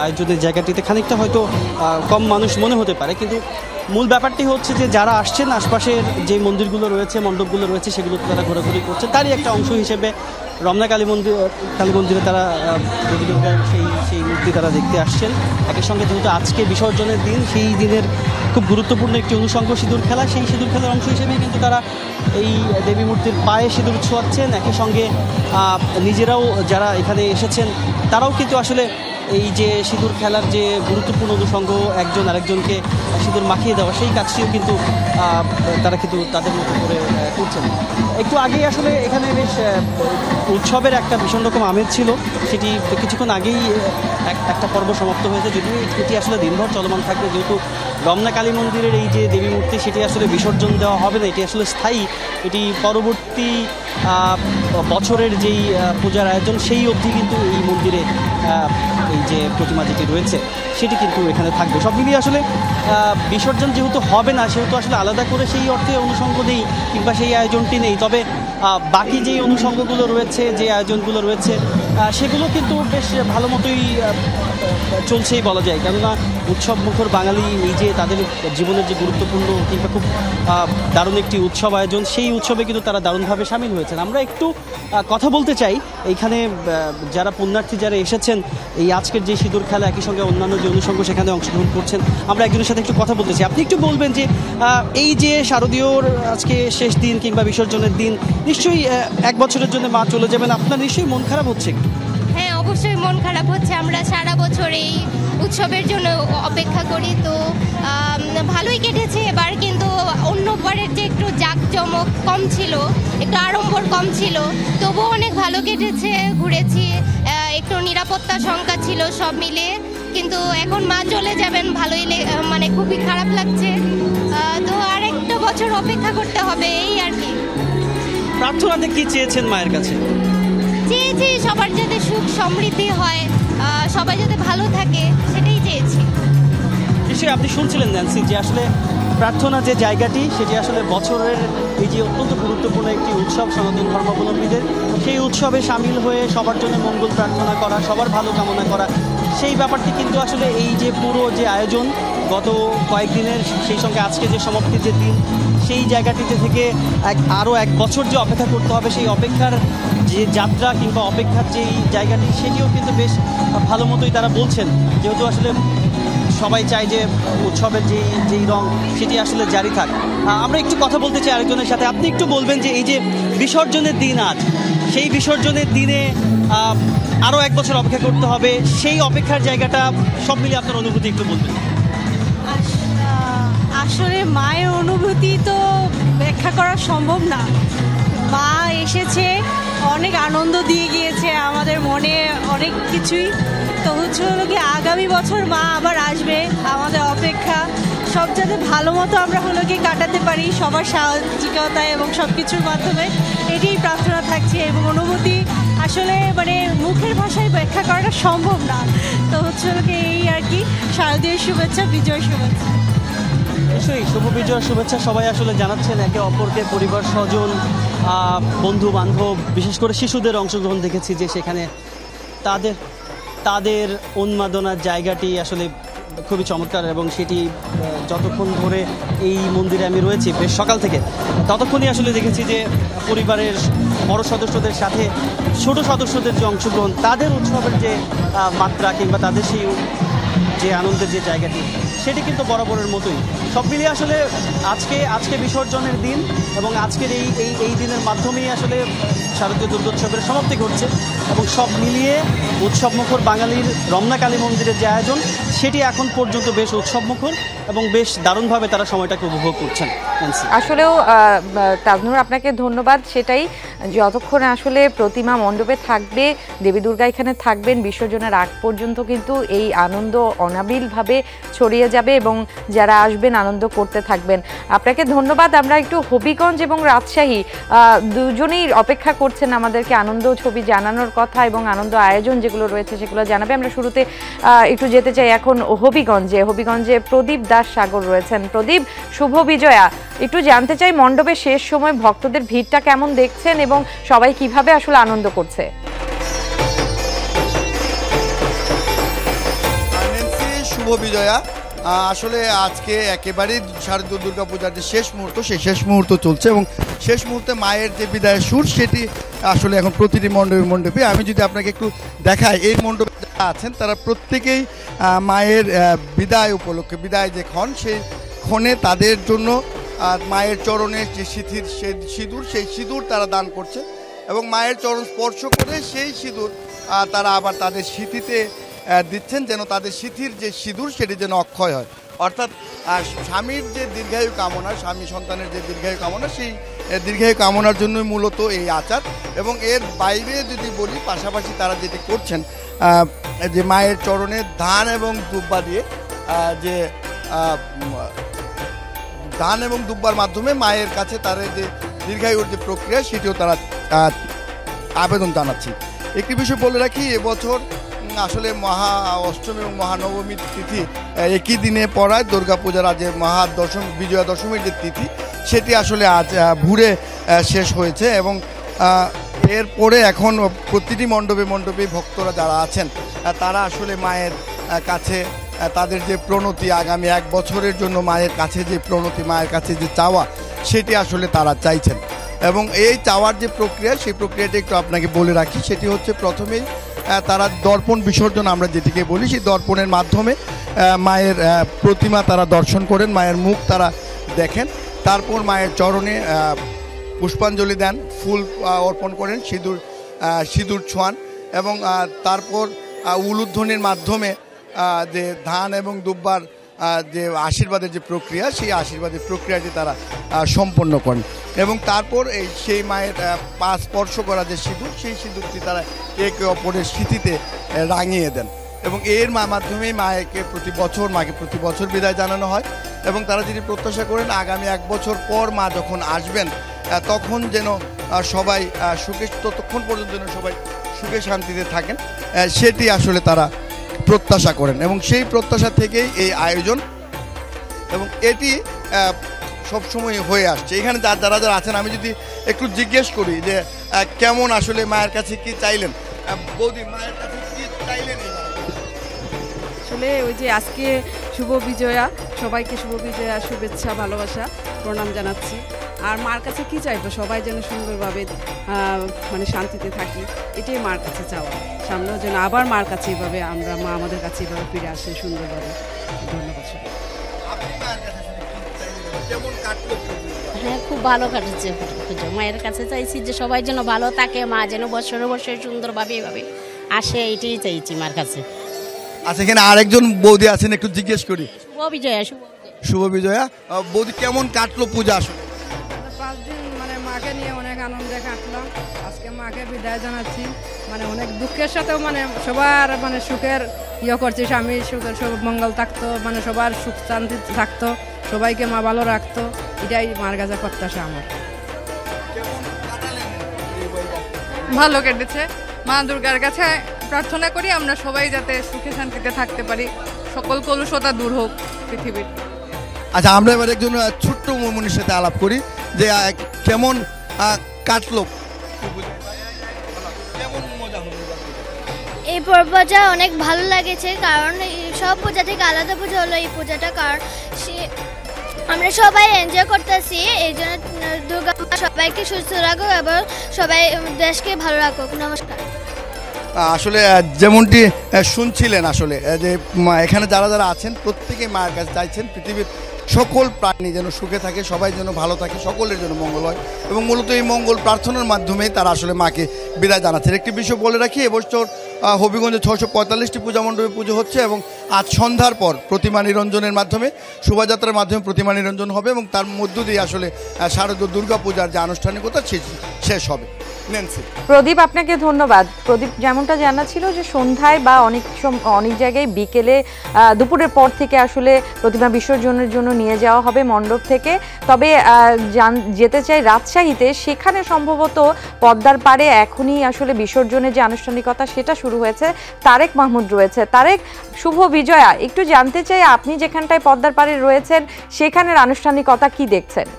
আয়োজনের জায়গাটিতে খানিকটা হয়তো কম মানুষ মনে হতে পারে, কিন্তু মূল ব্যাপারটি হচ্ছে যে যারা আসছেন আশপাশের যে মন্দিরগুলো রয়েছে, মণ্ডপগুলো রয়েছে, সেগুলোতে তারা ঘোরাঘুরি করছে। তারই একটা অংশ হিসেবে রমনা কালী মন্দিরে তারা দেবী দুর্গার সেই মূর্তি তারা দেখতে আসছেন। একই সঙ্গে যেহেতু আজকে বিসর্জনের দিন, সেই দিনের খুব গুরুত্বপূর্ণ একটি অনুষঙ্গ সিঁদুর খেলা, সেই সিঁদুর খেলার অংশ হিসেবেই কিন্তু তারা এই দেবী মূর্তির পায়ে সিঁদুর ছোঁয়াচ্ছেন। একই সঙ্গে নিজেরাও যারা এখানে এসেছেন তারাও কিন্তু আসলে এই যে সিঁদুর খেলার যে গুরুত্বপূর্ণ অনুষঙ্গ, একজন আরেকজনকে সিঁদুর মাখিয়ে দেওয়া, সেই কাজটিও কিন্তু তারা কিন্তু তাদের মতো করে করছেন। একটু আগেই আসলে এখানে বেশ উৎসবের একটা ভীষণ রকম আমেজ ছিল, সেটি কিছুক্ষণ আগেই একটা পর্ব সমাপ্ত হয়েছে, যদিও এটি আসলে দিনভর চলমান থাকবে, যেহেতু রমনা কালী মন্দিরের এই যে দেবী মূর্তি সেটি আসলে বিসর্জন দেওয়া হবে না, এটি আসলে স্থায়ী, এটি পরবর্তী বছরের যেই পূজার আয়োজন সেই অবধি কিন্তু এই মন্দিরে এই যে প্রতিমা যেটি রয়েছে সেটি কিন্তু এখানে থাকবে। সব মিলিয়ে আসলে বিসর্জন যেহেতু হবে না, সেহেতু আসলে আলাদা করে সেই অর্থে অনুষঙ্গ নেই কিংবা সেই আয়োজনটি নেই, তবে বাকি যেই অনুষঙ্গগুলো রয়েছে, যে আয়োজনগুলো রয়েছে, সেগুলো কিন্তু বেশ ভালো মতোই চলছেই বলা যায়। কেননা উৎসব মুখর বাঙালি এই যে তাদের জীবনের যে গুরুত্বপূর্ণ কিংবা খুব দারুণ একটি উৎসব আয়োজন, সেই উৎসবে কিন্তু তারা দারুণভাবে সামিল হয়েছেন। আমরা একটু কথা বলতে চাই এইখানে যারা পুণ্যার্থী যারা এসেছেন এই আজকের যে সিঁদুর খেলা, একই সঙ্গে অন্যান্য যে অনুষঙ্গ সেখানে অংশগ্রহণ করছেন, আমরা একজনের সাথে একটু কথা বলতে চাই। আপনি একটু বলবেন যে এই যে শারদীয়র আজকে শেষ দিন কিংবা বিসর্জনের দিন, নিশ্চয়ই এক বছরের জন্য মা চলে যাবেন, আপনার নিশ্চয়ই মন খারাপ হচ্ছে? হ্যাঁ, অবশ্যই মন খারাপ হচ্ছে। আমরা সারা বছর এই উৎসবের জন্য অপেক্ষা করি, তো ভালোই কেটেছে এবার, কিন্তু অন্যবারের যে একটু জাঁকজমক কম ছিল, একটু আড়ম্বর কম ছিল, তবুও অনেক ভালো কেটেছে, ঘুরেছি, একটু নিরাপত্তা শঙ্কা ছিল সব মিলে, কিন্তু এখন মা চলে যাবেন, ভালোই মানে খুবই খারাপ লাগছে, তো আর একটা বছর অপেক্ষা করতে হবে, এই আর কি। প্রার্থনাতে কি চেয়েছেন মায়ের কাছে? চেয়েছি সবার যাতে সুখ সমৃদ্ধি হয়, সবাই যাতে ভালো থাকে, সেটাই চেয়েছি। নিশ্চয়ই আপনি শুনছিলেন ন্যান্সি, যে আসলে প্রার্থনা যে জায়গাটি সেটি আসলে বছরের এই যে অত্যন্ত গুরুত্বপূর্ণ একটি উৎসব সনাতন ধর্মাবলম্বীদের, সেই উৎসবে সামিল হয়ে সবার জন্য মঙ্গল প্রার্থনা করা, সবার ভালো কামনা করা, সেই ব্যাপারটি কিন্তু আসলে এই যে পুরো যে আয়োজন গত কয়েকদিনের, সেই সঙ্গে আজকে যে সমাপ্তির যে দিন, সেই জায়গাটিতে থেকে আরও এক বছর যে অপেক্ষা করতে হবে, সেই অপেক্ষার যে যাত্রা কিংবা অপেক্ষার যেই জায়গাটি সেটিও কিন্তু বেশ ভালো মতোই তারা বলছেন, যেহেতু আসলে সবাই চায় যে উৎসবের যেই রং সেটি আসলে জারি থাক। আমরা একটু কথা বলতে চাই আরেকজনের সাথে। আপনি একটু বলবেন যে এই যে বিসর্জনের দিন আজ, সেই বিসর্জনের দিনে আরও এক বছর অপেক্ষা করতে হবে, সেই অপেক্ষার জায়গাটা সব মিলিয়ে আপনার অনুভূতি একটু বলবেন। আসলে মায়ের অনুভূতি তো ব্যাখ্যা করা সম্ভব না। মা এসেছে, অনেক আনন্দ দিয়ে গিয়েছে আমাদের মনে, অনেক কিছুই। তো হচ্ছে হলো কি আগামী বছর মা আবার আসবে, আমাদের অপেক্ষা সব যাতে ভালো মতো আমরা হলো কি কাটাতে পারি, সবার সাহসিকতায় এবং সব কিছুর মাধ্যমে, এটাই প্রার্থনা থাকছে। এবং অনুভূতি আসলে মানে মুখের ভাষায় ব্যাখ্যা করাটা সম্ভব না। তো হচ্ছে হলো কি এই আর কি, শারদীয় শুভেচ্ছা, বিজয় শুভেচ্ছা। নিশ্চয়ই শুভ বিজয়ের শুভেচ্ছা সবাই আসলে জানাচ্ছেন একে অপরকে, পরিবার স্বজন, বন্ধু বান্ধব, বিশেষ করে শিশুদের অংশগ্রহণ দেখেছি যে সেখানে তাদের উন্মাদনার জায়গাটি আসলে খুবই চমৎকার, এবং সেটি যতক্ষণ ধরে এই মন্দিরে আমি রয়েছি বেশ সকাল থেকে, ততক্ষণই আসলে দেখেছি যে পরিবারের বড় সদস্যদের সাথে ছোট সদস্যদের যে অংশগ্রহণ, তাদের উৎসবের যে মাত্রা কিংবা তাদের সেই যে আনন্দের যে জায়গাটি, সেটি কিন্তু বরাবরের মতোই। সব মিলিয়ে আসলে আজকে বিসর্জনের দিন, এবং আজকের এই দিনের মাধ্যমেই আসলে শারদীয় দুর্গোৎসবের সমাপ্তি ঘটছে, এবং সব মিলিয়ে উৎসবমুখর বাঙালির রমনা কালী মন্দিরের যে আয়োজন সেটি এখন পর্যন্ত বেশ উৎসবমুখর এবং বেশ দারুণভাবে তারা সময়টাকে উপভোগ করছেন। আসলেও তাজনুর আপনাকে ধন্যবাদ। সেটাই, যতক্ষণ আসলে প্রতিমা মণ্ডপে থাকবে, দেবী দুর্গা এখানে থাকবেন, বিসর্জনের আগ পর্যন্ত কিন্তু এই আনন্দ অনাবিলভাবে ছড়িয়ে যাবে এবং যারা আসবেন আনন্দ করতে থাকবেন। আপনাকে ধন্যবাদ। আমরা একটু হবিগঞ্জ এবং রাজশাহী দুজনেই অপেক্ষা করছেন আমাদেরকে আনন্দ ছবি জানানোর কথা এবং আনন্দ আয়োজন যেগুলো রয়েছে সেগুলো জানাবে। আমরা শুরুতে একটু যেতে চাই এখন হবিগঞ্জে প্রদীপ দাস সাগর রয়েছেন। প্রদীপ, শুভ বিজয়া। একটু জানতে চাই মণ্ডপের শেষ সময় ভক্তদের ভিড়টা কেমন দেখছেন এবং সবাই কিভাবে আসলে আনন্দ করছে? শুভ বিজয়া। আসলে আজকে একেবারেই শারদীয় দুর্গাপূজার যে শেষ মুহূর্ত, সেই শেষ মুহূর্ত চলছে এবং শেষ মুহূর্তে মায়ের যে বিদায়ের সুর সেটি আসলে এখন প্রতিটি মণ্ডপে আমি যদি আপনাকে একটু দেখাই, এই মণ্ডপে যারা আছেন তারা প্রত্যেকেই মায়ের বিদায় উপলক্ষে, বিদায় যে ক্ষণ, সেই ক্ষণে তাদের জন্য মায়ের চরণের যে সিঁদুর, সেই সিঁদুর তারা দান করছে এবং মায়ের চরণ স্পর্শ করে সেই সিঁদুর তারা আবার তাদের স্মৃতিতে দিচ্ছেন, যেন তাদের স্মৃতির যে সিঁদুর সেটি যেন অক্ষয় হয়। অর্থাৎ স্বামীর যে দীর্ঘায়ু কামনা, স্বামী সন্তানের যে দীর্ঘায়ু কামনা, সেই দীর্ঘায়ু কামনার জন্যই মূলত এই আচার। এবং এর বাইরে যদি বলি, পাশাপাশি তারা যেটি করছেন যে মায়ের চরণে ধান এবং দুব্বা দিয়ে যে ধান এবং দুব্বার মাধ্যমে মায়ের কাছে তার যে দীর্ঘায়ুর যে প্রক্রিয়া সেটিও তারা আবেদন জানাচ্ছি। একটি বিষয় বলে রাখি, এবছর আসলে মহা অষ্টমী এবং মহানবমীর তিথি একই দিনে পড়ায় দুর্গাপূজার যে বিজয়া দশমীর যে তিথি সেটি আসলে আজ ভোরে শেষ হয়েছে এবং এরপরে এখন প্রতিটি মণ্ডপে ভক্তরা যারা আছেন তারা আসলে মায়ের কাছে তাদের যে প্রণতি, আগামী 1 বছরের জন্য মায়ের কাছে যে প্রণতি, মায়ের কাছে যে চাওয়া, সেটি আসলে তারা চাইছেন। এবং এই চাওয়ার যে প্রক্রিয়া, সেই প্রক্রিয়াটি একটু আপনাকে বলে রাখি। সেটি হচ্ছে প্রথমেই তারা দর্পণ বিসর্জন আমরা যেটিকে বলি, সেই দর্পণের মাধ্যমে মায়ের প্রতিমা তারা দর্শন করেন, মায়ের মুখ তারা দেখেন, তারপর মায়ের চরণে পুষ্পাঞ্জলি দেন, ফুল অর্পণ করেন, সিঁদুর ছোঁয়ান এবং তারপর উলুধ্বনির মাধ্যমে যে ধান এবং দুব্বার যে আশীর্বাদের যে প্রক্রিয়া, সেই আশীর্বাদের প্রক্রিয়াটি তারা সম্পন্ন করেন এবং তারপর সেই মায়ের পা স্পর্শ করা যে সিঁদুর, সেই সিঁদুরটি তারা একে অপরের স্মৃতিতে রাঙিয়ে দেন এবং এর মাধ্যমেই মাকে প্রতি বছর বিদায় জানানো হয় এবং তারা যেটি প্রত্যাশা করেন, আগামী 1 বছর পর মা যখন আসবেন তখন যেন সবাই ততক্ষণ পর্যন্ত যেন সবাই সুখে শান্তিতে থাকেন, সেটি আসলে তারা প্রত্যাশা করেন এবং সেই প্রত্যাশা থেকেই এই আয়োজন এবং এটি সবসময় হয়ে আসছে। এখানে যারা আছেন আমি যদি একটু জিজ্ঞেস করি যে কেমন আসলে মায়ের কাছে কি চাইলেন, বৌদি মায়ের কাছে কি চাইলেন? আসলে ওই যে আজকে শুভ বিজয়া, সবাইকে শুভ বিজয়া শুভেচ্ছা, ভালোবাসা, প্রণাম জানাচ্ছি। আর মার কাছে কি চাইবো, সবাই যেন সুন্দরভাবে মানে শান্তিতে থাকি, এটাই মার কাছে চাওয়া। সামনেও যেন আবার মার কাছে এইভাবে মা আমাদের কাছে এইভাবে ফিরে আসে সুন্দরভাবে। ধন্যবাদ। হ্যাঁ, খুব ভালো কাটছে পুজো। মায়ের কাছে চাইছি যে সবাই যেন ভালো থাকে, মা যেন বছরে সুন্দরভাবে এভাবে আসে, এটাই চাইছি মার কাছে। আচ্ছা, এখানে আরেকজন বৌদি আছেন, একটু জিজ্ঞেস করি। শুভ বিজয়া বৌদি, কেমন কাটলো পূজা? আসলে 5 দিন মানে মাকে নিয়ে অনেক আনন্দে কাটলাম। আজকে মাকে বিদায় জানাচ্ছি, মানে অনেক দুঃখের সাথেও মানে সবার মানে সুখের করছি, স্বামীর সুখের সব মঙ্গল থাকতো, মানে সবার সুখ শান্তি থাকতো, সবাইকে মা ভালো রাখতো, এটাই মার কাছে প্রত্যাশা আমার। ভালো কেটেছে। মা দুর্গার কাছে প্রার্থনা করি আমরা সবাই যাতে সুখে শান্তিতে থাকতে পারি, সকল কলুষতা দূর হোক পৃথিবীর। আচ্ছা, আমরা এবার একজন ছোট্ট মনির সাথে আলাপ করি যে কেমন কাটলো এই পর্বটা। অনেক ভালো লাগেছে, কারণ সব পূজা থেকে আলাদা পূজা হলো এই পূজাটা, কারণ আমরা সবাই এনজয় করতেছি। এই জন্য দুর্গা সবাইকে সুস্থ রাখুক এবং সবাই দেশকে ভালো রাখুক। নমস্কার। আসলে যেমনটি শুনছিলেন, আসলে যে এখানে যারা আছেন প্রত্যেকেই মায়ের কাছে চাইছেন পৃথিবীর সকল প্রাণী যেন সুখে থাকে, সবাই যেন ভালো থাকে, সকলের জন্য মঙ্গল হয় এবং মূলত এই মঙ্গল প্রার্থনার মাধ্যমেই তারা আসলে মাকে বিদায় জানাচ্ছেন। একটি বিষয় বলে রাখি, এবছর হবিগঞ্জে 645টি পূজা মণ্ডপে পুজো হচ্ছে এবং আজ সন্ধ্যার পর প্রতিমা নিরঞ্জনের মাধ্যমে শোভাযাত্রার মাধ্যমে প্রতিমা নিরঞ্জন হবে এবং তার মধ্য দিয়ে আসলে শারদীয় দুর্গা পূজার যে আনুষ্ঠানিকতা শেষ হবে। প্রদীপ, আপনাকে ধন্যবাদ। প্রদীপ যেমনটা জানা ছিল যে সন্ধ্যায় বা অনেক জায়গায় বিকেলে দুপুরের পর থেকে আসলে প্রতিমা বিসর্জনের জন্য নিয়ে যাওয়া হবে মণ্ডপ থেকে। তবে যেতে চাই রাজশাহীতে, সেখানে সম্ভবত পদ্মার পাড়ে এখনই আসলে বিসর্জনের যে আনুষ্ঠানিকতা সেটা শুরু হয়েছে। তারেক মাহমুদ রয়েছে। তারেক, শুভ বিজয়া, একটু জানতে চাই আপনি যেখানটায় পদ্মার পাড়ে রয়েছেন সেখানের আনুষ্ঠানিকতা কি দেখছেন?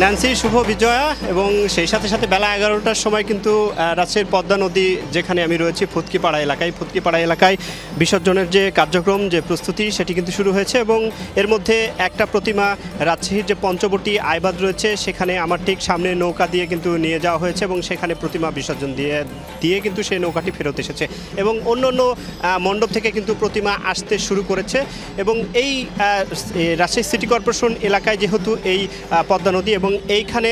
ন্যান্সি, শুভ বিজয়া। এবং সেই সাথে সাথে বেলা 11টার সময় কিন্তু রাজশাহীর পদ্মা নদী যেখানে আমি রয়েছি ফুটকিপাড়া এলাকায় বিসর্জনের যে কার্যক্রম, যে প্রস্তুতি, সেটি কিন্তু শুরু হয়েছে এবং এর মধ্যে একটা প্রতিমা রাজশাহীর যে পঞ্চবটী আইবাদ রয়েছে সেখানে আমার ঠিক সামনে নৌকা দিয়ে কিন্তু নিয়ে যাওয়া হয়েছে এবং সেখানে প্রতিমা বিসর্জন দিয়ে কিন্তু সেই নৌকাটি ফেরত এসেছে এবং অন্য মণ্ডপ থেকে কিন্তু প্রতিমা আসতে শুরু করেছে। এবং এই রাজশাহী সিটি কর্পোরেশন এলাকায় যেহেতু এই পদ্মা নদী এবং এইখানে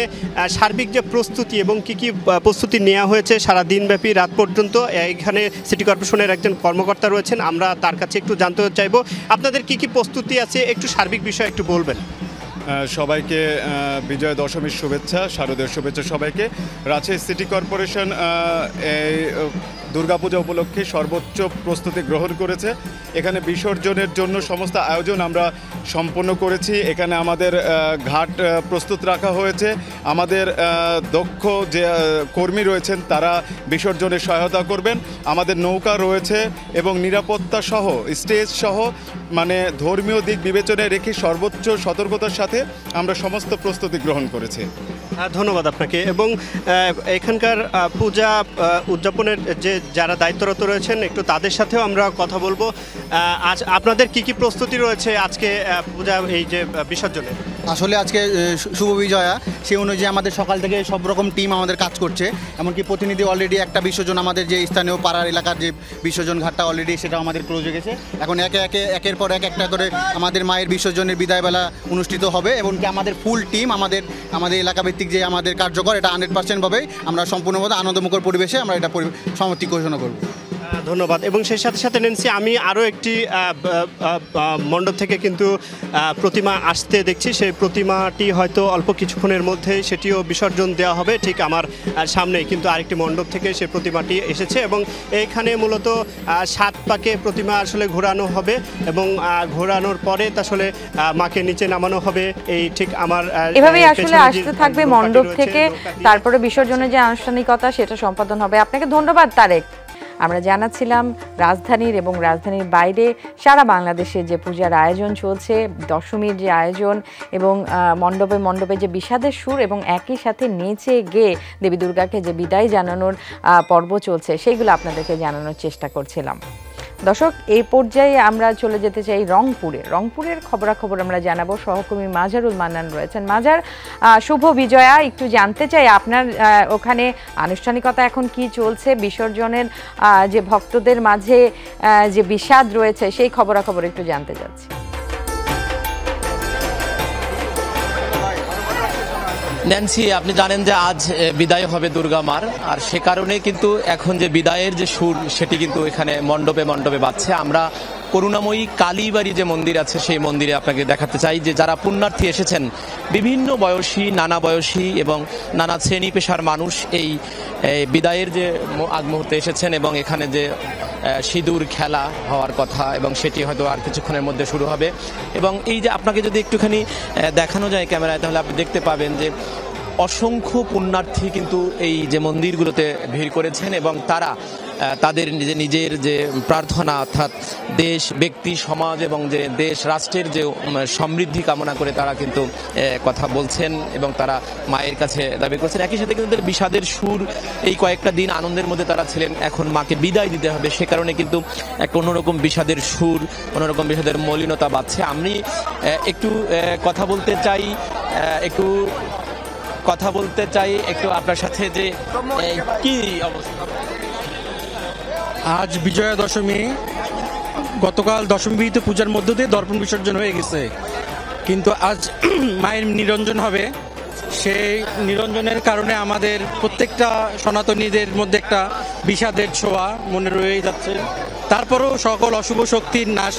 সার্বিক যে প্রস্তুতি এবং কি প্রস্তুতি নেওয়া হয়েছে সারা দিনব্যাপী রাত পর্যন্ত, এইখানে সিটি কর্পোরেশনের একজন কর্মকর্তা রয়েছেন, আমরা তার কাছে একটু জানতে চাইব আপনাদের কি প্রস্তুতি আছে, একটু সার্বিক বিষয় একটু বলবেন। সবাইকে বিজয়া দশমীর শুভেচ্ছা, শারদীয় শুভেচ্ছা সবাইকে। রাজশাহী সিটি কর্পোরেশন এই দুর্গাপূজা উপলক্ষে সর্বোচ্চ প্রস্তুতি গ্রহণ করেছে। এখানে বিসর্জনের জন্য সমস্ত আয়োজন আমরা সম্পন্ন করেছি। এখানে আমাদের ঘাট প্রস্তুত রাখা হয়েছে, আমাদের দক্ষ যে কর্মী রয়েছেন তারা বিসর্জনে সহায়তা করবেন, আমাদের নৌকা রয়েছে এবং নিরাপত্তা সহ স্টেজ সহ মানে ধর্মীয় দিক বিবেচনায় রেখে সর্বোচ্চ সতর্কতার সাথে আমরা সমস্ত প্রস্তুতি গ্রহণ করেছি। ধন্যবাদ আপনাকে। এবং এখানকার পূজা উদযাপনের যে যারা দায়িত্বরত রয়েছেন একটু তাদের সাথেও আমরা কথা বলবো। আজ আপনাদের কি প্রস্তুতি রয়েছে আজকে পূজা এই যে বিসর্জনে? আসলে আজকে শুভ বিজয়া, সেই অনুযায়ী আমাদের সকাল থেকে সব রকম টিম আমাদের কাজ করছে। এমনকি প্রতিনিধি অলরেডি একটা বিসর্জন আমাদের যে স্থানীয় পাড়ার এলাকার যে বিসর্জন ঘাটটা অলরেডি সেটা আমাদের ক্লোজ হয়ে গেছে। এখন একের পর একটা করে আমাদের মায়ের বিসর্জনের বিদায়বেলা অনুষ্ঠিত হবে এবং আমাদের ফুল টিম আমাদের এলাকাভিত্তিক যে আমাদের কার্যকর এটা 100% ভাবে আমরা সম্পূর্ণভাবে আনন্দমুখর পরিবেশে আমরা এটা সমাপ্তি ঘোষণা করব। ধন্যবাদ। এবং সেই সাথে সাথে নেন্সি, আমি আরও একটি মণ্ডপ থেকে কিন্তু প্রতিমা আসতে দেখছি। সেই প্রতিমাটি হয়তো অল্প কিছুক্ষণের মধ্যে সেটিও বিসর্জন দেওয়া হবে। ঠিক আমার সামনেই কিন্তু আরেকটি মণ্ডপ থেকে সেই প্রতিমাটি এসেছে এবং এইখানে মূলত 7 পাকে প্রতিমা আসলে ঘোরানো হবে এবং ঘোরানোর পরে আসলে মাকে নিচে নামানো হবে। এই ঠিক আমার এভাবেই আসলে আসতে থাকবে মণ্ডপ থেকে, তারপরে বিসর্জনের যে আনুষ্ঠানিকতা সেটা সম্পাদন হবে। আপনাকে ধন্যবাদ তারেক। আমরা জানাচ্ছিলাম রাজধানীর এবং রাজধানীর বাইরে সারা বাংলাদেশে যে পূজার আয়োজন চলছে, দশমীর যে আয়োজন এবং মণ্ডপে যে বিষাদের সুর এবং একই সাথে নেচে গেয়ে দেবী দুর্গাকে যে বিদায় জানানোর পর্ব চলছে সেইগুলো আপনাদেরকে জানানোর চেষ্টা করছিলাম। দর্শক, এই পর্যায়ে আমরা চলে যেতে চাই রংপুরের খবরাখবর আমরা জানাবো। সহকর্মী মাজারুল মান্নান রয়েছেন। মাজার, শুভ বিজয়া, একটু জানতে চাই আপনার ওখানে আনুষ্ঠানিকতা এখন কি চলছে, বিসর্জনের যে ভক্তদের মাঝে যে বিষাদ রয়েছে সেই খবরাখবর একটু জানতে চাচ্ছি। ন্যান্সি, আপনি জানেন যে আজ বিদায় হবে দুর্গা মার, আর সে কারণে কিন্তু এখন যে বিদায়ের যে সুর সেটি কিন্তু এখানে মণ্ডপে বাজছে। আমরা করুণাময়ী কালীবাড়ি যে মন্দির আছে সেই মন্দিরে আপনাকে দেখাতে চাই যে যারা পুণ্যার্থী এসেছেন, বিভিন্ন বয়সী, নানা বয়সী এবং নানা শ্রেণী পেশার মানুষ এই বিদায়ের যে আগ মুহূর্তে এসেছেন এবং এখানে যে সিঁদুর খেলা হওয়ার কথা এবং সেটি হয়তো আর কিছুক্ষণের মধ্যে শুরু হবে। এবং এই যে আপনাকে যদি একটুখানি দেখানো যায় ক্যামেরায়, তাহলে আপনি দেখতে পাবেন যে অসংখ্য পুণ্যার্থী কিন্তু এই যে মন্দিরগুলোতে ভিড় করেছেন এবং তারা তাদের নিজের যে প্রার্থনা, অর্থাৎ দেশ, ব্যক্তি, সমাজ এবং যে দেশ রাষ্ট্রের যে সমৃদ্ধি কামনা করে তারা কিন্তু কথা বলছেন এবং তারা মায়ের কাছে দাবি করছেন। একই সাথে কিন্তু বিষাদের সুর, এই কয়েকটা দিন আনন্দের মধ্যে তারা ছিলেন, এখন মাকে বিদায় দিতে হবে, সে কারণে কিন্তু একটা অন্যরকম বিষাদের সুর, অন্যরকম বিষাদের মলিনতা বাড়ছে। আমি একটু কথা বলতে চাই একটু আপনার সাথে যে কি অবস্থা। আজ বিজয়া দশমী, গতকাল দশমী বিহিত পূজার মধ্য দিয়ে দর্পণ বিসর্জন হয়ে গেছে, কিন্তু আজ মায়ের নিরঞ্জন হবে সেই নিরঞ্জনের কারণে আমাদের প্রত্যেকটা সনাতনীদের মধ্যে একটা বিষাদের ছোঁয়া মনে রয়েই যাচ্ছে। তারপরেও সকল অশুভ শক্তির নাশ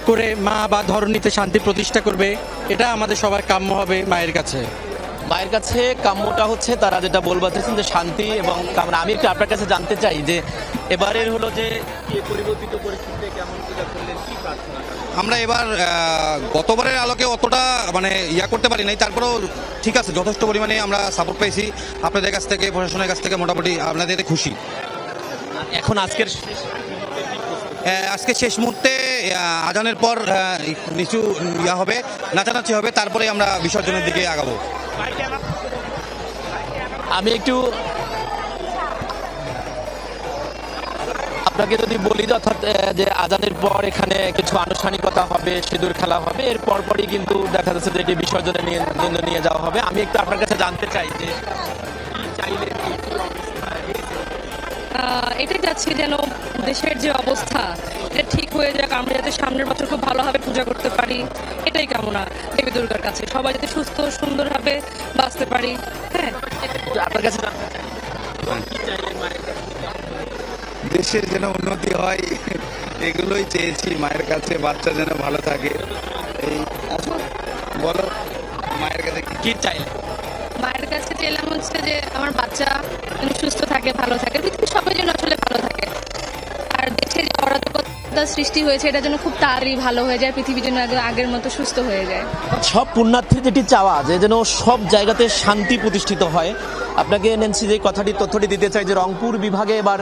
করে মা বা ধরণীতে শান্তি প্রতিষ্ঠা করবে, এটা আমাদের সবার কাম্য হবে মায়ের কাছে। মায়ের কাছে কাম্যটা হচ্ছে তারা যেটা বলতে চাইছেন যে শান্তি এবং কামনা। আমি একটু আপনার কাছে জানতে চাই যে এবারের হলো যে পরিবর্তিত পরিস্থিতিতে কেমন পূজা করলেন, কি প্রার্থনা? আমরা এবার গতবারের আলোকে অতটা মানে করতে পারি নাই, তারপরেও ঠিক আছে, যথেষ্ট পরিমাণে আমরা সাপোর্ট পেয়েছি আপনাদের কাছ থেকে, প্রশাসনের কাছ থেকে। মোটামুটি আপনাদের খুশি। এখন আজকে শেষ মুহূর্তে আজানের পর নিচু হবে, নাচানাচি হবে, তারপরে আমরা বিসর্জনের দিকে আগাবো। আমি একটু আপনাকে যদি বলি, অর্থাৎ যে আজানের পর এখানে কিছু আনুষ্ঠানিকতা হবে, সিঁদুর খেলা হবে, এর পরপরই কিন্তু দেখা যাচ্ছে যে এটি বিসর্জনের জন্য নিয়ে যাওয়া হবে। আমি একটু আপনার কাছে জানতে চাই যে এটাই যাচ্ছি যেন দেশের যে অবস্থা এটা ঠিক হয়ে যাক, আমরা যাতে সামনের বছর খুব ভালোভাবে পূজা করতে পারি, এটাই কামনা দেবী দুর্গার কাছে। সবাই যাতে সুস্থ সুন্দরভাবে বাঁচতে পারি। হ্যাঁ, আপনার কাছে দেশের যেন উন্নতি হয় এগুলোই চেয়েছি মায়ের কাছে, বাচ্চা যেন ভালো থাকে। এই বলো মায়ের কাছে কি চাই? মায়ের কাছে চাইলাম হচ্ছে যে আমার বাচ্চা যেন সুস্থ থাকে, ভালো থাকে, পৃথিবীর সবাই যেন আসলে ভালো থাকে। আর দেশের যে অরাজকতা সৃষ্টি হয়েছে এটা যেন খুব তাড়াতাড়ি ভালো হয়ে যায়, পৃথিবী যেন আগের মতো সুস্থ হয়ে যায়। সব পুণ্যার্থীর যেটি চাওয়া যে যেন সব জায়গাতে শান্তি প্রতিষ্ঠিত হয়। আপনাকে নেন্সি যে তথ্যটি দিতে চাই যে রংপুর বিভাগে এবার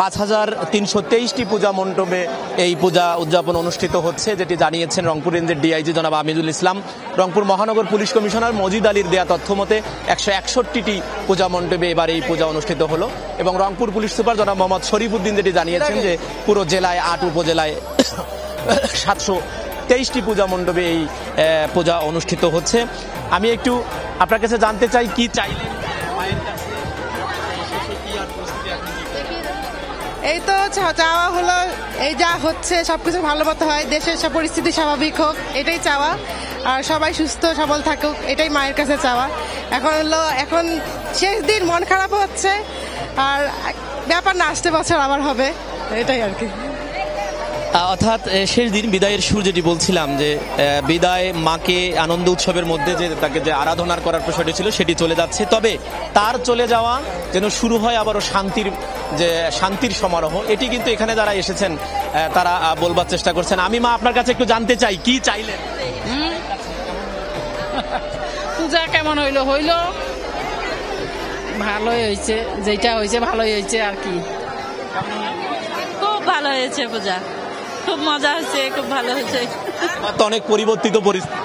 5323টি পূজা মণ্ডপে এই পূজা উদযাপন অনুষ্ঠিত হচ্ছে, যেটি জানিয়েছেন রংপুর রেঞ্জের ডিআইজি জনাব আমিদুল ইসলাম। রংপুর মহানগর পুলিশ কমিশনার মজিদ আলীর দেয়া তথ্য মতে 161টি পূজা মণ্ডপে এবার এই পূজা অনুষ্ঠিত হলো এবং রংপুর পুলিশ সুপার জনাব মোহাম্মদ শরীফউদ্দিন যেটি জানিয়েছেন যে পুরো জেলায় 8 উপজেলায় 723টি পূজা মণ্ডপে এই পূজা অনুষ্ঠিত হচ্ছে। আমি একটু আপনার কাছে জানতে চাই কি চাইলেন মায়ের কাছে? এই তো চাওয়া হলো এই যা হচ্ছে সবকিছু ভালো মতো হয়, দেশের সব পরিস্থিতি স্বাভাবিক হোক, এটাই চাওয়া। আর সবাই সুস্থ সবল থাকুক, এটাই মায়ের কাছে চাওয়া। এখন শেষ দিন, মন খারাপ হচ্ছে, আর ব্যাপার না, আসতে বছর আবার হবে, এটাই আর কি। অর্থাৎ শেষ দিন বিদায়ের সুর, যেটি বলছিলাম যে বিদায় মাকে আনন্দ উৎসবের মধ্যে যে তাকে যে আরাধনার করার বিষয়টি ছিল সেটি চলে যাচ্ছে, তবে তার চলে যাওয়া যেন শুরু হয় আবারও শান্তির সমারোহ। এটি কিন্তু এখানে যারা এসেছেন তারা বলবার চেষ্টা করছেন। আমি মা আপনার কাছে একটু জানতে চাই কি চাইলেন? পূজা কেমন হইলো? ভালোই হয়েছে, যেটা হয়েছে ভালোই হয়েছে আর কি। খুব ভালো হয়েছে পূজা, খুব মজা হয়েছে, খুব ভালো হয়েছে। তো অনেক পরিবর্তিত পরিস্থিতি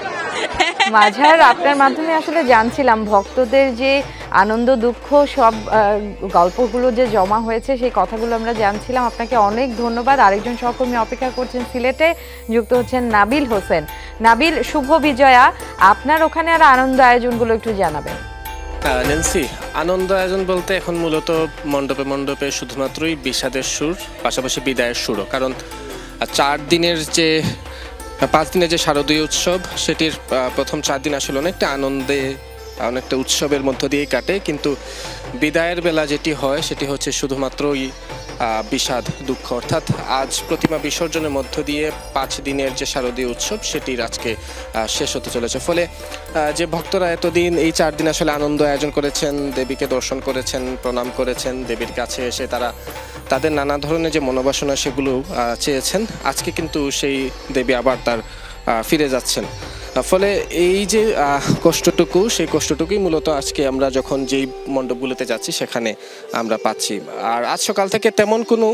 মাঝার আপনার মাধ্যমে আসলে জানছিলাম ভক্তদের যে আনন্দ দুঃখ সব গল্পগুলো যে জমা হয়েছে সেই কথাগুলো আমরা জানছিলাম। আপনাকে অনেক ধন্যবাদ। আরেকজন সহকর্মী অপেক্ষা করছেন সিলেটে, যুক্ত হচ্ছেন নাবিল হোসেন। নাবিল, শুভ বিজয়া, আপনার ওখানে আর আনন্দ আয়োজনগুলো একটু জানাবেন। নেন্সি, আনন্দ আয়োজন বলতে এখন মূলত মণ্ডপে মণ্ডপে শুধুমাত্রই বিষাদের সুর, পাশাপাশি বিদায়ের সুরও। কারণ 5 দিনের যে শারদীয় উৎসব, সেটির প্রথম 4 দিন আসলে অনেকটা আনন্দে, অনেকটা উৎসবের মধ্য দিয়েই কাটে, কিন্তু বিদায়ের বেলা যেটি হয় সেটি হচ্ছে শুধুমাত্রই বিষাদ, দুঃখ। অর্থাৎ আজ প্রতিমা বিসর্জনের মধ্য দিয়ে 5 দিনের যে শারদীয় উৎসব সেটির আজকে শেষ হতে চলেছে। ফলে যে ভক্তরা এতদিন এই 4 দিন আসলে আনন্দ আয়োজন করেছেন, দেবীকে দর্শন করেছেন, প্রণাম করেছেন, দেবীর কাছে এসে তাদের নানা ধরনের যে মনোবাসনা সেগুলো চেয়েছেন, আজকে কিন্তু সেই দেবী আবার তার ফিরে যাচ্ছেন। ফলে এই যে কষ্টটুকু, সেই কষ্টটুকুই মূলত আজকে আমরা যখন যেই মণ্ডপগুলোতে যাচ্ছি সেখানে আমরা পাচ্ছি। আর আজ সকাল থেকে তেমন কোনো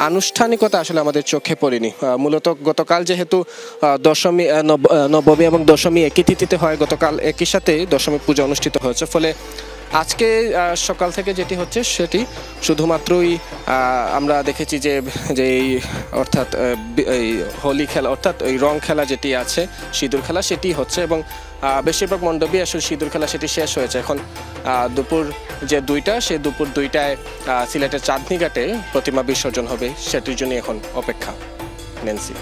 আনুষ্ঠানিকতা আসলে আমাদের চোখে পড়েনি। মূলত গতকাল যেহেতু দশমী, নবমী এবং দশমী একই তিথিতে হয়, গতকাল একই সাথে দশমী পূজা অনুষ্ঠিত হয়েছে। ফলে আজকে সকাল থেকে যেটি হচ্ছে সেটি শুধুমাত্রই আমরা দেখেছি যে অর্থাৎ এই হোলি খেলা, অর্থাৎ ওই রং খেলা যেটি আছে, সিঁদুর খেলা, সেটি হচ্ছে এবং বেশিরভাগ মণ্ডপে আসলে সিঁদুর খেলা সেটি শেষ হয়েছে। এখন দুপুর যে 2টা, সেই দুপুর 2টায় সিলেটের চাঁদনী ঘাটে প্রতিমা বিসর্জন হবে, সেটির জন্য এখন অপেক্ষা। নেন্সি,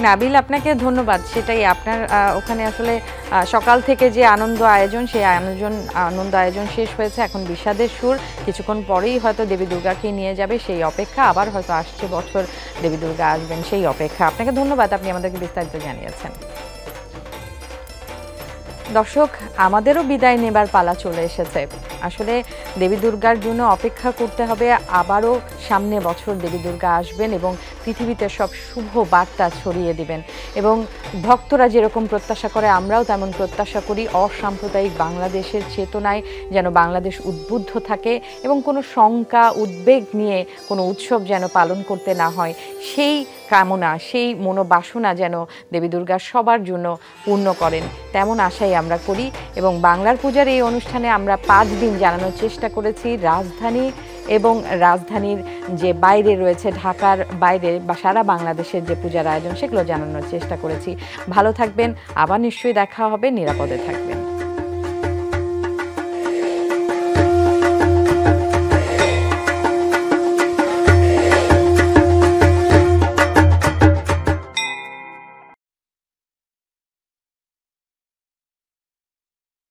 নাবিল, আপনাকে ধন্যবাদ। সেটাই আপনার ওখানে আসলে সকাল থেকে যে আনন্দ আয়োজন, সেই আনন্দ আয়োজন শেষ হয়েছে, এখন বিষাদের সুর। কিছুক্ষণ পরেই হয়তো দেবী দুর্গাকে নিয়ে যাবে, সেই অপেক্ষা। আবার হয়তো আসছে বছর দেবী দুর্গা আসবেন, সেই অপেক্ষা। আপনাকে ধন্যবাদ, আপনি আমাদেরকে বিস্তারিত জানিয়েছেন। দর্শক, আমাদেরও বিদায় নেবার পালা চলে এসেছে। আসলে দেবী দুর্গার জন্য অপেক্ষা করতে হবে। আবারও সামনে বছর দেবী দুর্গা আসবেন এবং পৃথিবীতে সব শুভ বার্তা ছড়িয়ে দিবেন। এবং ভক্তরা যেরকম প্রত্যাশা করে, আমরাও তেমন প্রত্যাশা করি অসাম্প্রদায়িক বাংলাদেশের চেতনায় যেন বাংলাদেশ উদ্বুদ্ধ থাকে এবং কোনো শঙ্কা উদ্বেগ নিয়ে কোনো উৎসব যেন পালন করতে না হয়, সেই কামনা, সেই মনোবাসনা যেন দেবী দুর্গা সবার জন্য পূর্ণ করেন, তেমন আশাই আমরা করি। এবং বাংলার পূজার এই অনুষ্ঠানে আমরা 5 দিন জানানোর চেষ্টা করেছি রাজধানী এবং রাজধানীর যে বাইরে রয়েছে, ঢাকার বাইরে বা সারা বাংলাদেশের যে পূজার আয়োজন, সেগুলো জানানোর চেষ্টা করেছি। ভালো থাকবেন, আবার নিশ্চয়ই দেখা হবে, নিরাপদে থাকবেন।